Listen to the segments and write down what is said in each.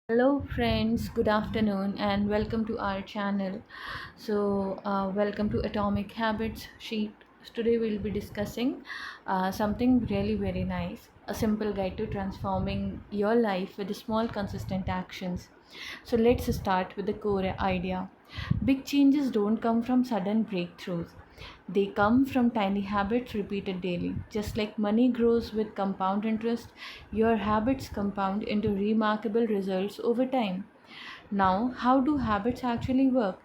Hello, friends. Good afternoon, and welcome to our channel. Welcome to Atomic Habits Sheet. Today, we'll be discussing something really very nice, a simple guide to transforming your life with small, consistent actions. So, let's start with the core idea. Big changes don't come from sudden breakthroughs. They come from tiny habits repeated daily. Just like money grows with compound interest, your habits compound into remarkable results over time. Now, how do habits actually work?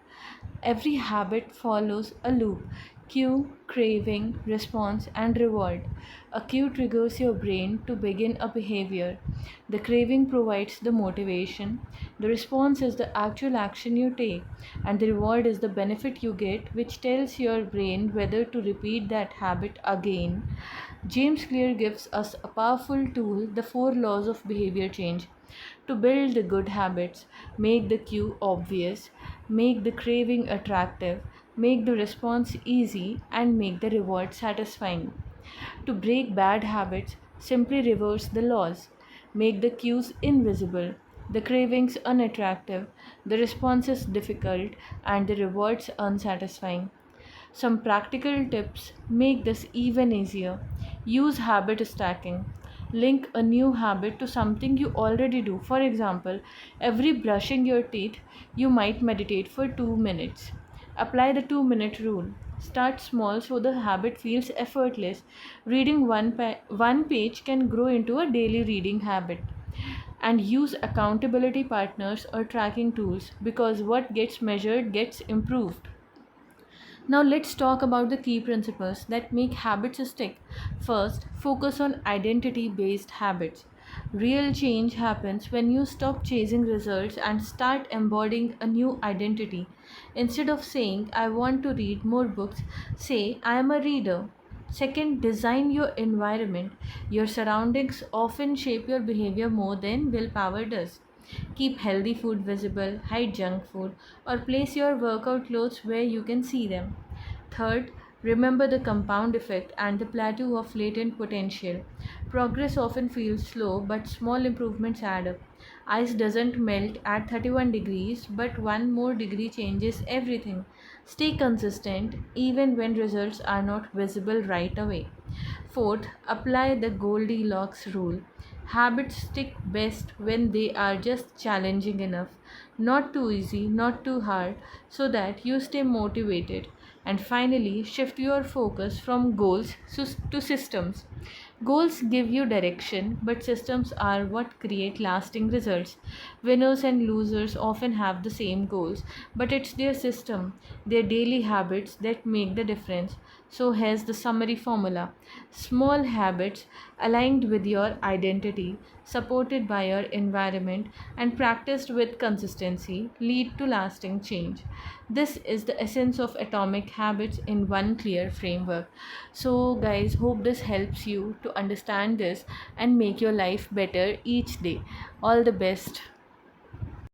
Every habit follows a loop: cue, craving, response, and reward. A cue triggers your brain to begin a behavior. The craving provides the motivation. The response is the actual action you take, and the reward is the benefit you get, which tells your brain whether to repeat that habit again. James Clear gives us a powerful tool: the four laws of behavior change. To build the good habits, make the cue obvious, make the craving attractive, make the response easy, and make the reward satisfying. To break bad habits, simply reverse the laws. Make the cues invisible, the cravings unattractive, the responses difficult, and the rewards unsatisfying. Some practical tips make this even easier. Use habit stacking. Link a new habit to something you already do. For example, every brushing your teeth, you might meditate for 2 minutes. Apply the 2-minute rule. Start small so the habit feels effortless. Reading one page can grow into a daily reading habit. And use accountability partners or tracking tools, because what gets measured gets improved. Now let's talk about the key principles that make habits stick. First, focus on identity based habits. Real change happens when you stop chasing results and start embodying a new identity. Instead of saying, I want to read more books, say, I am a reader. Second, design your environment. Your surroundings often shape your behavior more than willpower does. Keep healthy food visible, hide junk food, or place your workout clothes where you can see them. Third, remember the compound effect and the plateau of latent potential. Progress often feels slow, but small improvements add up. Ice doesn't melt at 31 degrees, but one more degree changes everything. Stay consistent even when results are not visible right away. Fourth, apply the Goldilocks rule. Habits stick best when they are just challenging enough, not too easy, not too hard, so that you stay motivated. And finally, shift your focus from goals to systems. Goals give you direction, but systems are what create lasting results. Winners and losers often have the same goals, but it's their system, their daily habits that make the difference. So, here's the summary formula: small habits aligned with your identity, supported by your environment, and practiced with consistency lead to lasting change. This is the essence of atomic habits in one clear framework. So, guys, hope this helps you to understand this and make your life better each day. All the best.